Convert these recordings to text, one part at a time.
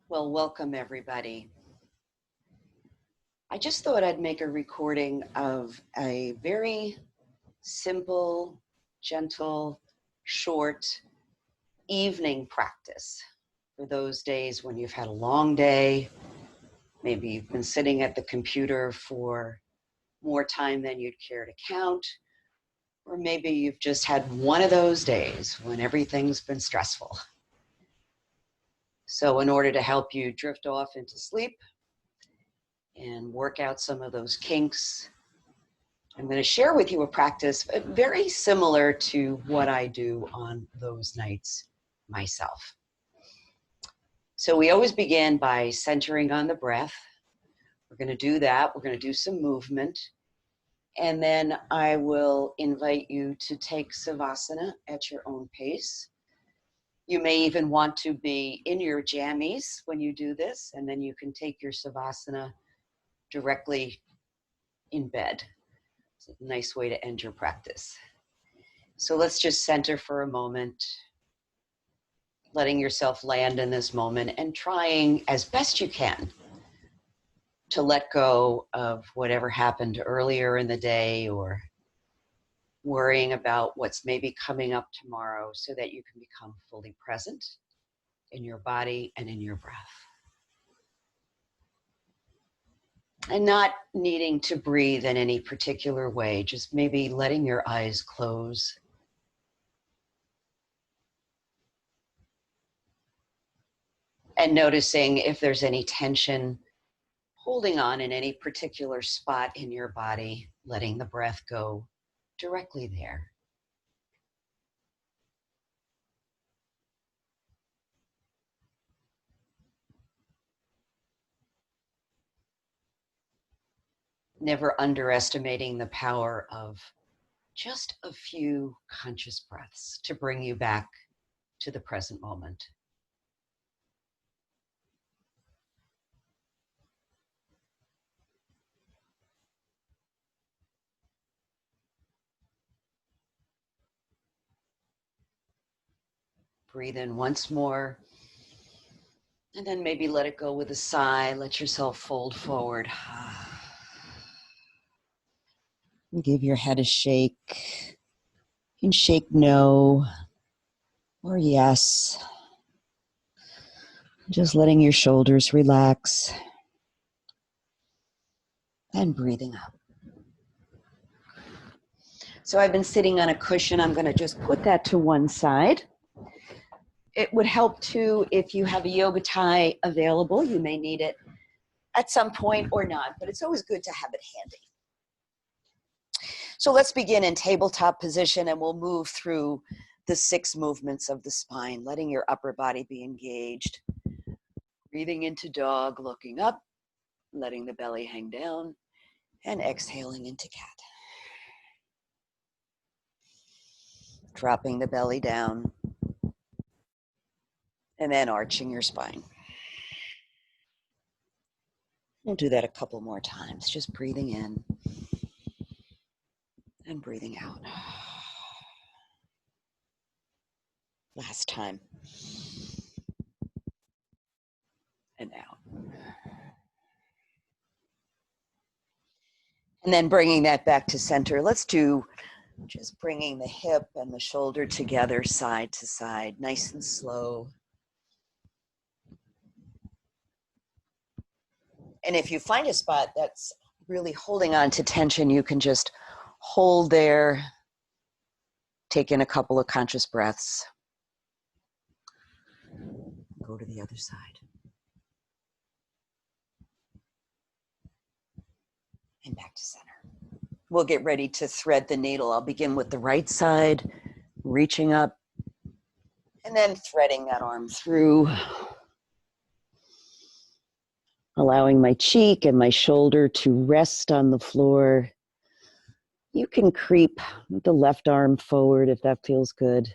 Well, welcome everybody. I just thought I'd make a recording of a very simple, gentle, short evening practice for those days when you've had a long day. Maybe you've been sitting at the computer for more time than you'd care to count, or maybe you've just had one of those days when everything's been stressful. So in order to help you drift off into sleep and work out some of those kinks, I'm going to share with you a practice very similar to what I do on those nights myself. So we always begin by centering on the breath. We're going to do that. We're going to do some movement. And then I will invite you to take Savasana at your own pace. You may even want to be in your jammies when you do this, and then you can take your Savasana directly in bed. It's a nice way to end your practice. So let's just center for a moment, letting yourself land in this moment and trying as best you can to let go of whatever happened earlier in the day or worrying about what's maybe coming up tomorrow so that you can become fully present in your body and in your breath. And not needing to breathe in any particular way, just maybe letting your eyes close. And noticing if there's any tension holding on in any particular spot in your body, letting the breath go directly there. Never underestimating the power of just a few conscious breaths to bring you back to the present moment. Breathe in once more, and then maybe let it go with a sigh. Let yourself fold forward. Give your head a shake. You can shake no or yes. Just letting your shoulders relax and breathing out. So I've been sitting on a cushion. I'm going to just put that to one side. It would help too if you have a yoga tie available. You may need it at some point or not, but it's always good to have it handy. So let's begin in tabletop position, and we'll move through the 6 movements of the spine, letting your upper body be engaged. Breathing into dog, looking up, letting the belly hang down, and exhaling into cat. Dropping the belly down, and then arching your spine. We'll do that a couple more times, just breathing in and breathing out. Last time. And out. And then bringing that back to center. Let's do just bringing the hip and the shoulder together side to side, nice and slow. And if you find a spot that's really holding on to tension, you can just hold there, take in a couple of conscious breaths. Go to the other side. And back to center. We'll get ready to thread the needle. I'll begin with the right side, reaching up, and then threading that arm through. Allowing my cheek and my shoulder to rest on the floor. You can creep the left arm forward if that feels good.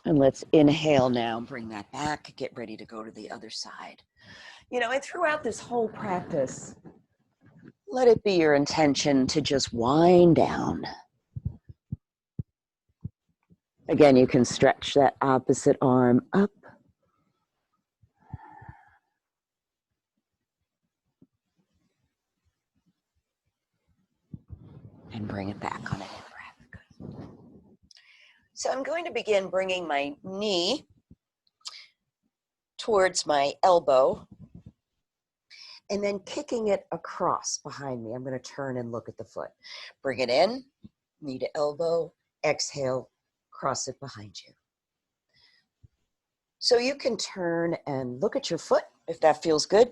And let's inhale now, bring that back, get ready to go to the other side. You know, and throughout this whole practice, let it be your intention to just wind down. Again, you can stretch that opposite arm up. And bring it back on an in-breath. Good. So I'm going to begin bringing my knee towards my elbow and then kicking it across behind me. I'm going to turn and look at the foot. Bring it in, knee to elbow, exhale, cross it behind you. So you can turn and look at your foot if that feels good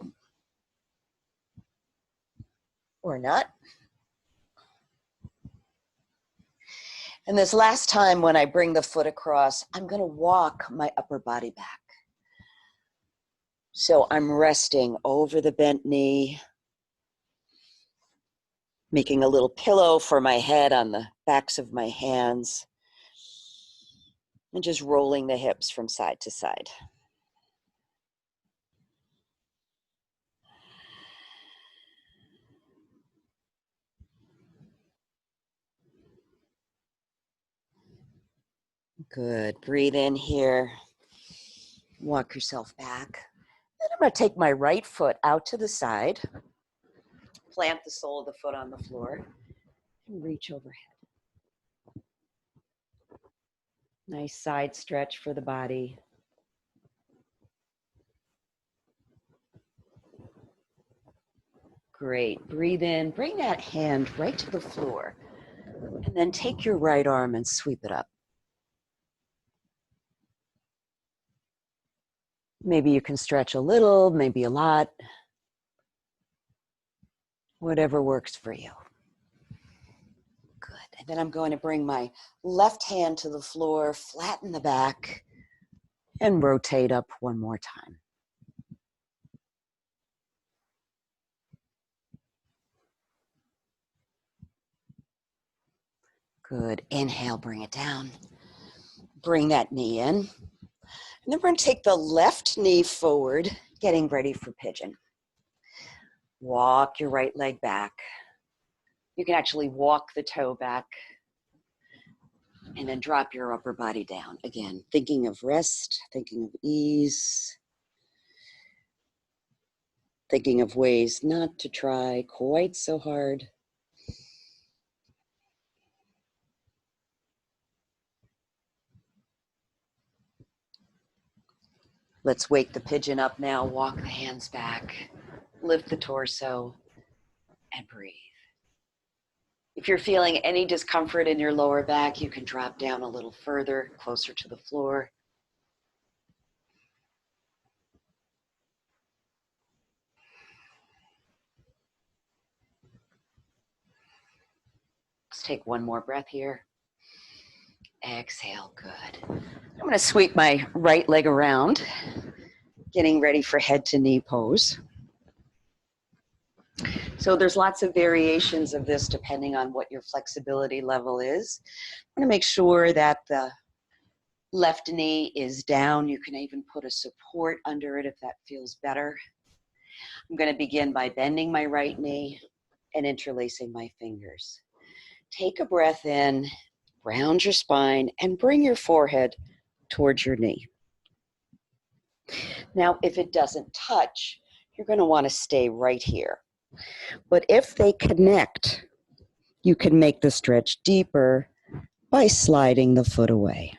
or not. And this last time when I bring the foot across, I'm going to walk my upper body back. So I'm resting over the bent knee, making a little pillow for my head on the backs of my hands, and just rolling the hips from side to side. Good. Breathe in here. Walk yourself back. Then I'm going to take my right foot out to the side, plant the sole of the foot on the floor, and reach overhead. Nice side stretch for the body. Great. Breathe in. Bring that hand right to the floor. And then take your right arm and sweep it up. Maybe you can stretch a little, maybe a lot. Whatever works for you. Good. And then I'm going to bring my left hand to the floor, flatten the back, and rotate up one more time. Good. Inhale, bring it down. Bring that knee in. And then we're going to take the left knee forward, getting ready for pigeon. Walk your right leg back. You can actually walk the toe back and then drop your upper body down. Again, thinking of rest, thinking of ease, thinking of ways not to try quite so hard. Let's wake the pigeon up now. Walk the hands back, lift the torso, and breathe. If you're feeling any discomfort in your lower back, you can drop down a little further, closer to the floor. Let's take one more breath here. Exhale, good. I'm going to sweep my right leg around, getting ready for head to knee pose. So there's lots of variations of this depending on what your flexibility level is. I'm going to make sure that the left knee is down. You can even put a support under it if that feels better. I'm going to begin by bending my right knee and interlacing my fingers. Take a breath in, round your spine, and bring your forehead towards your knee. Now, if it doesn't touch, you're going to want to stay right here. But if they connect, you can make the stretch deeper by sliding the foot away.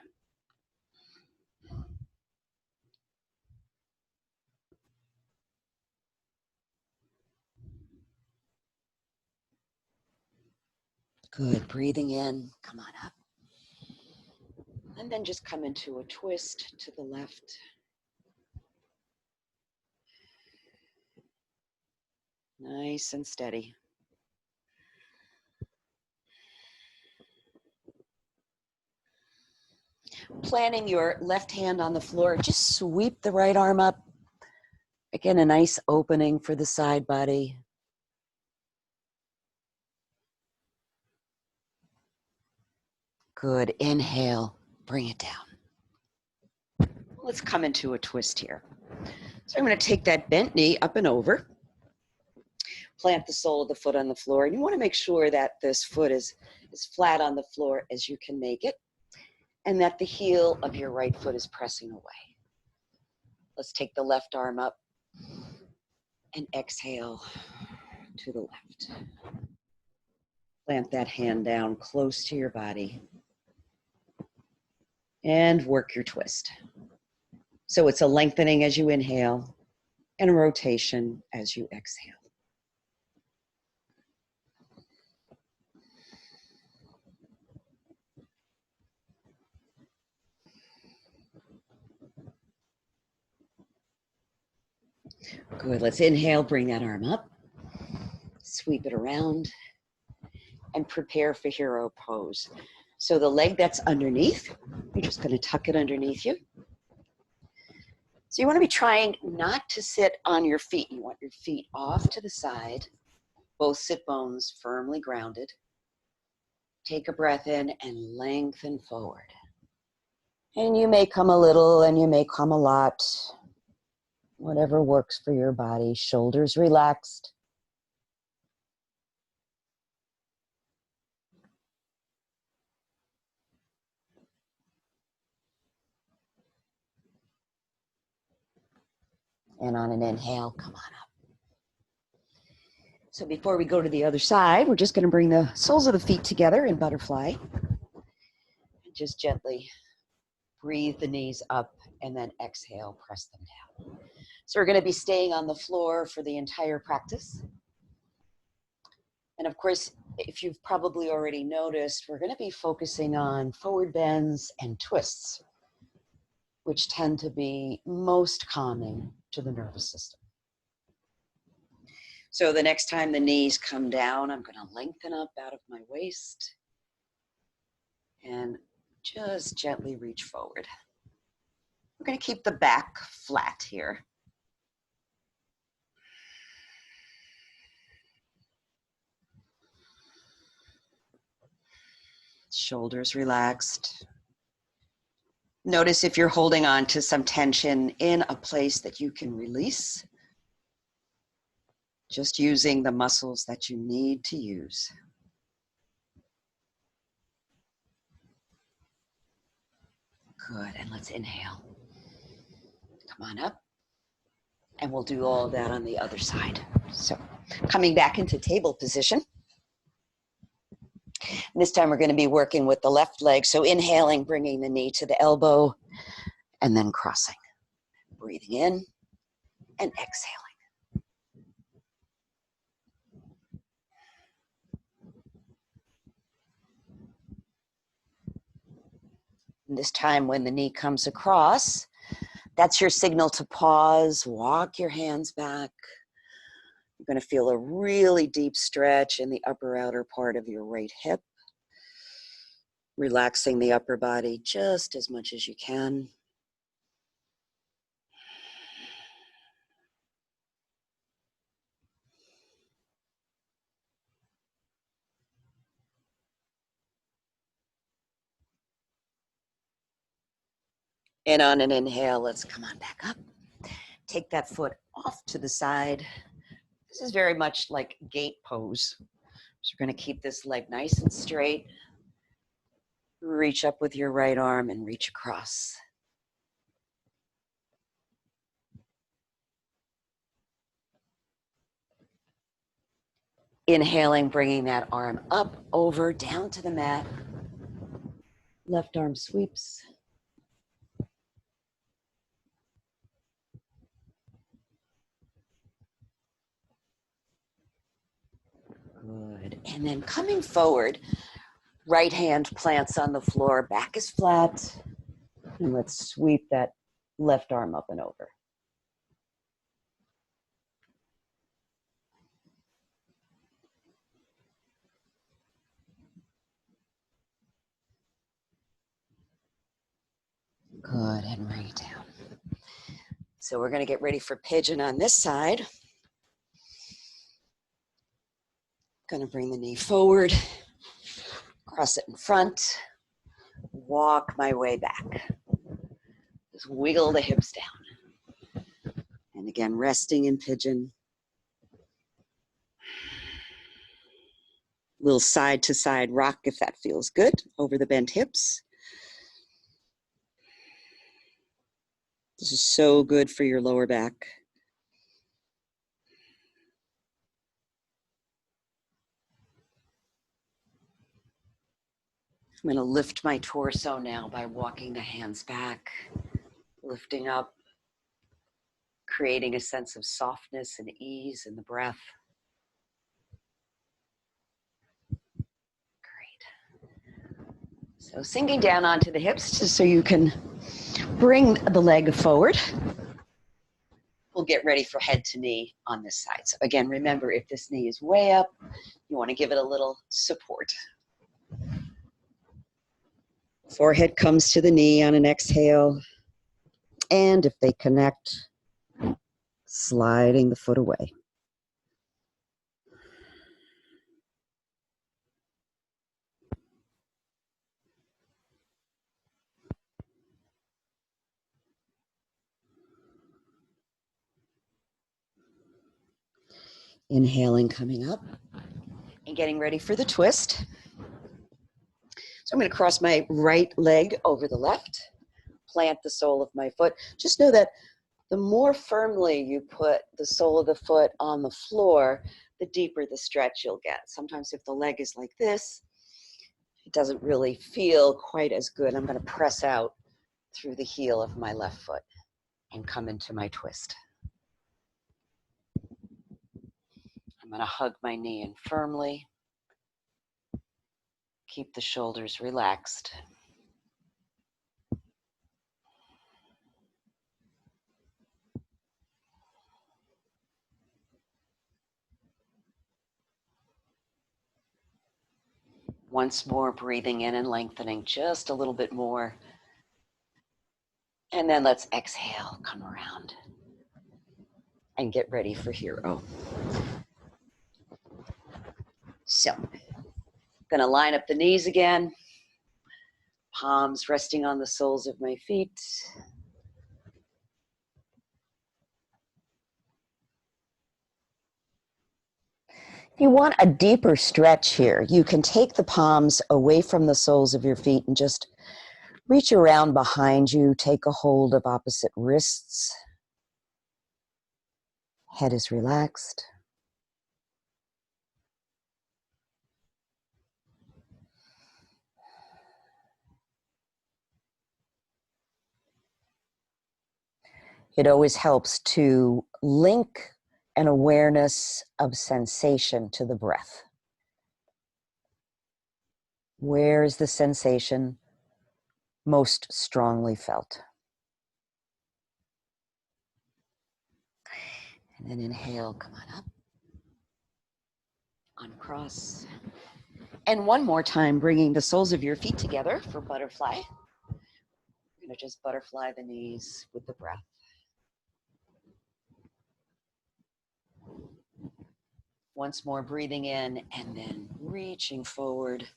Good. Breathing in, come on up. And then just come into a twist to the left. Nice and steady. Planting your left hand on the floor, just sweep the right arm up. Again, a nice opening for the side body. Good. Inhale, bring it down. Let's come into a twist here. So I'm going to take that bent knee up and over. plant the sole of the foot on the floor. And you want to make sure that this foot is as flat on the floor as you can make it, and that the heel of your right foot is pressing away. Let's take the left arm up and exhale to the left. Plant that hand down close to your body and work your twist. So it's a lengthening as you inhale and a rotation as you exhale. Good, let's inhale, bring that arm up, sweep it around, and prepare for hero pose. So the leg that's underneath, you're just gonna tuck it underneath you. So you wanna be trying not to sit on your feet. You want your feet off to the side, both sit bones firmly grounded. Take a breath in and lengthen forward. And you may come a little and you may come a lot. Whatever works for your body. Shoulders relaxed. And on an inhale, come on up. So before we go to the other side, we're just going to bring the soles of the feet together in butterfly. And just gently breathe the knees up and then exhale, press them down. So we're going to be staying on the floor for the entire practice. And of course, if you've probably already noticed, we're going to be focusing on forward bends and twists, which tend to be most calming to the nervous system. So the next time the knees come down, I'm going to lengthen up out of my waist and just gently reach forward. We're going to keep the back flat here. Shoulders relaxed. Notice if you're holding on to some tension in a place that you can release. Just using the muscles that you need to use. Good, and let's inhale. Come on up. And we'll do all of that on the other side. So coming back into table position. This time we're going to be working with the left leg. So inhaling, bringing the knee to the elbow, and then crossing. Breathing in and exhaling. And this time when the knee comes across, that's your signal to pause, walk your hands back. You're going to feel a really deep stretch in the upper outer part of your right hip. Relaxing the upper body just as much as you can. And on an inhale, let's come on back up. Take that foot off to the side. This is very much like gate pose. So you're going to keep this leg nice and straight. Reach up with your right arm and reach across. Inhaling, bringing that arm up, over, down to the mat. Left arm sweeps. Good. And then coming forward, right hand plants on the floor, back is flat. And let's sweep that left arm up and over. Good, and bring it down. So we're going to get ready for pigeon on this side. Going to bring the knee forward, cross it in front, walk my way back. Just wiggle the hips down. And again, resting in pigeon. Little side to side rock if that feels good, over the bent hips. This is so good for your lower back. I'm going to lift my torso now by walking the hands back, lifting up, creating a sense of softness and ease in the breath. Great. So sinking down onto the hips just so you can bring the leg forward. We'll get ready for head to knee on this side. So again, remember, if this knee is way up, you want to give it a little support. Forehead comes to the knee on an exhale. And if they connect, sliding the foot away. Inhaling, coming up, and getting ready for the twist. So I'm going to cross my right leg over the left, plant the sole of my foot. Just know that the more firmly you put the sole of the foot on the floor, the deeper the stretch you'll get. Sometimes if the leg is like this, it doesn't really feel quite as good. I'm going to press out through the heel of my left foot and come into my twist. I'm going to hug my knee in firmly. Keep the shoulders relaxed. Once more, breathing in and lengthening just a little bit more. And then let's exhale, come around, and get ready for hero. So, gonna line up the knees again. Palms resting on the soles of my feet. If you want a deeper stretch here, you can take the palms away from the soles of your feet and just reach around behind you. Take a hold of opposite wrists. Head is relaxed. It always helps to link an awareness of sensation to the breath. Where is the sensation most strongly felt? And then inhale, come on up, uncross. And one more time, bringing the soles of your feet together for butterfly. We're gonna just butterfly the knees with the breath. Once more, breathing in and then reaching forward.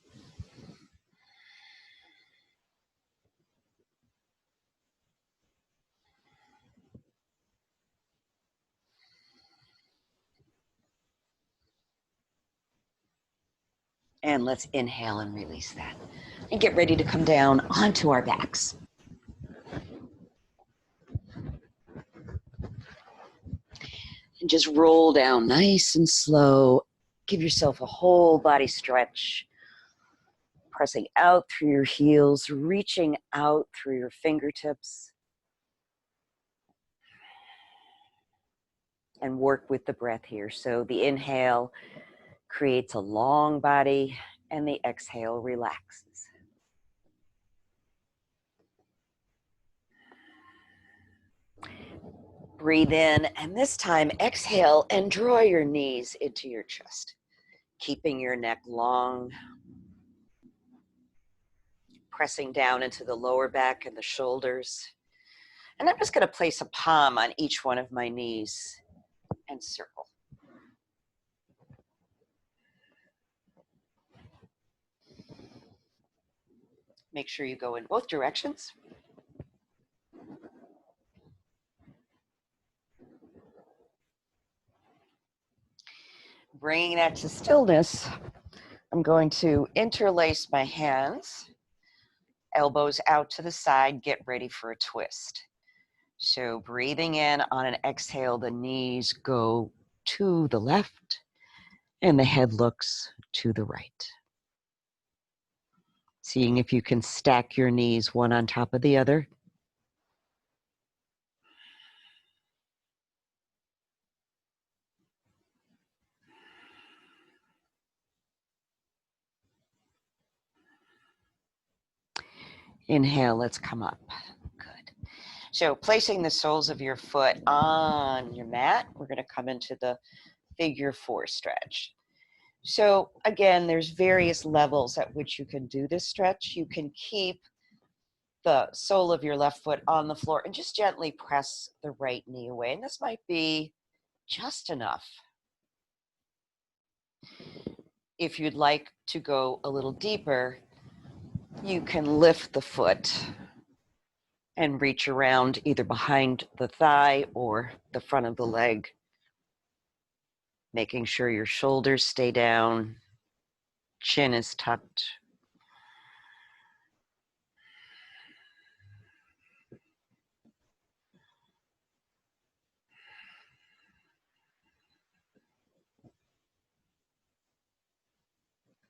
And let's inhale and release that. And get ready to come down onto our backs. And just roll down nice and slow. Give yourself a whole body stretch. Pressing out through your heels, reaching out through your fingertips. And work with the breath here. So the inhale creates a long body and the exhale relaxes. Breathe in, and this time exhale and draw your knees into your chest, keeping your neck long, pressing down into the lower back and the shoulders. And I'm just going to place a palm on each one of my knees and circle. Make sure you go in both directions. Bringing that to stillness, I'm going to interlace my hands, elbows out to the side, get ready for a twist. So breathing in on an exhale, the knees go to the left and the head looks to the right. Seeing if you can stack your knees one on top of the other. Inhale, let's come up. Good. So placing the soles of your foot on your mat, we're going to come into the figure 4 stretch. So again, there's various levels at which you can do this stretch. You can keep the sole of your left foot on the floor and just gently press the right knee away. And this might be just enough. If you'd like to go a little deeper, you can lift the foot and reach around either behind the thigh or the front of the leg, making sure your shoulders stay down, chin is tucked.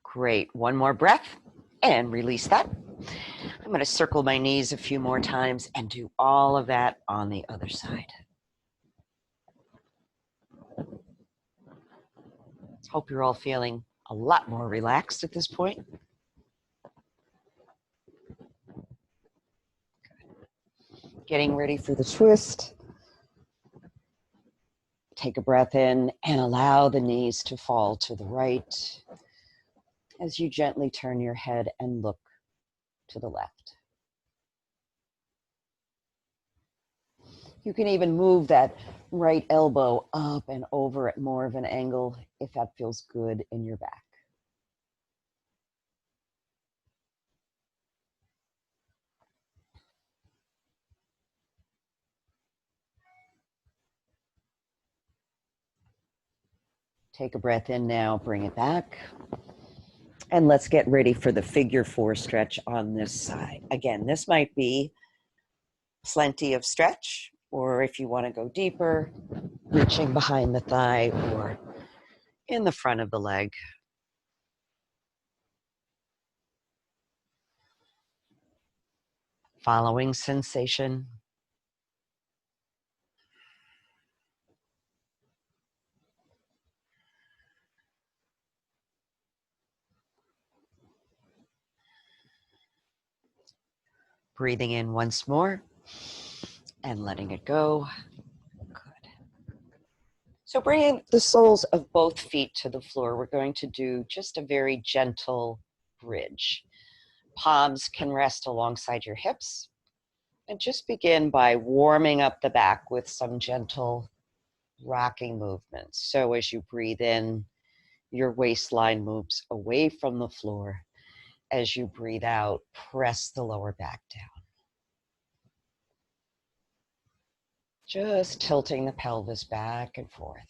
Great. One more breath and release that. I'm going to circle my knees a few more times and do all of that on the other side. Hope you're all feeling a lot more relaxed at this point. Getting ready for the twist. Take a breath in and allow the knees to fall to the right as you gently turn your head and look to the left. You can even move that right elbow up and over at more of an angle if that feels good in your back. Take a breath in now, bring it back. And let's get ready for the figure 4 stretch on this side. Again, this might be plenty of stretch, or if you want to go deeper, reaching behind the thigh or in the front of the leg. Following sensation. Breathing in once more and letting it go. Good. So bringing the soles of both feet to the floor, we're going to do just a very gentle bridge. Palms can rest alongside your hips. And just begin by warming up the back with some gentle rocking movements. So as you breathe in, your waistline moves away from the floor. As you breathe out, press the lower back down. Just tilting the pelvis back and forth.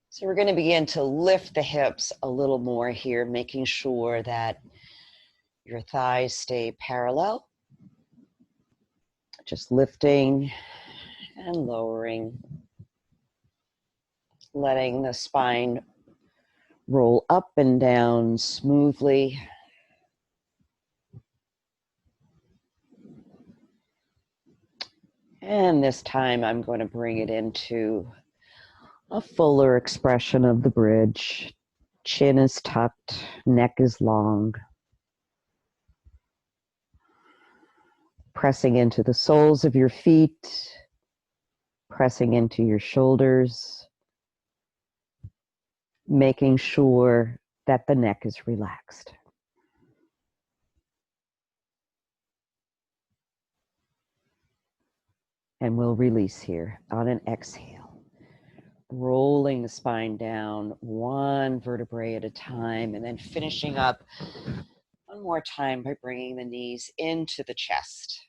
So we're going to begin to lift the hips a little more here, making sure that your thighs stay parallel. Just lifting and lowering, letting the spine roll up and down smoothly. And this time I'm going to bring it into a fuller expression of the bridge. Chin is tucked, neck is long. Pressing into the soles of your feet, pressing into your shoulders, making sure that the neck is relaxed. And we'll release here on an exhale. Rolling the spine down one vertebrae at a time, and then finishing up one more time by bringing the knees into the chest.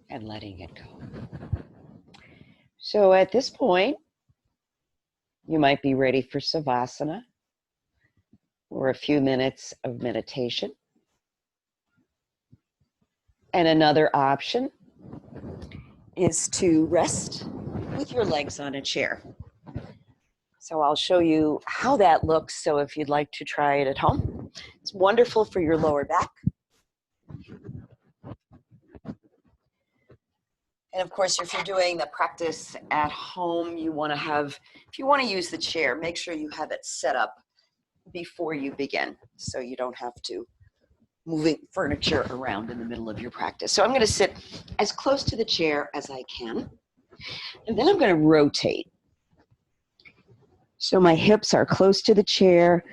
And letting it go. So at this point, you might be ready for Savasana or a few minutes of meditation. And another option is to rest with your legs on a chair. So I'll show you how that looks. So if you'd like to try it at home, it's wonderful for your lower back. And of course, if you're doing the practice at home, you want to have, if you want to use the chair, make sure you have it set up before you begin, so you don't have to moving furniture around in the middle of your practice. So I'm going to sit as close to the chair as I can, and then I'm going to rotate. So my hips are close to the chair.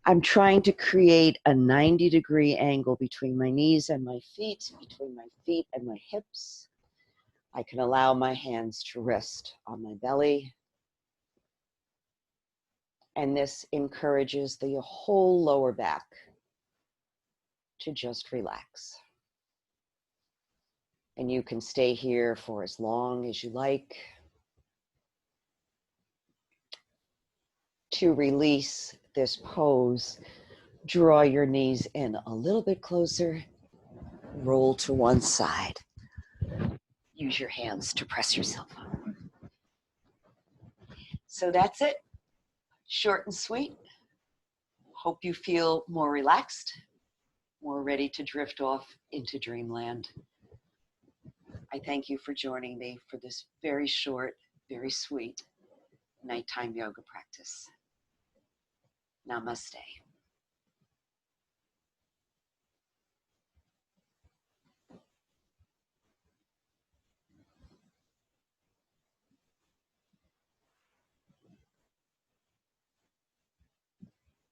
I'm trying to create a 90-degree angle between my knees and my feet, between my feet and my hips. I can allow my hands to rest on my belly. And this encourages the whole lower back to just relax. And you can stay here for as long as you like. To release this pose, draw your knees in a little bit closer, roll to one side. Use your hands to press yourself up. So that's it. Short and sweet. Hope you feel more relaxed, more ready to drift off into dreamland. I thank you for joining me for this very short, very sweet nighttime yoga practice. Namaste.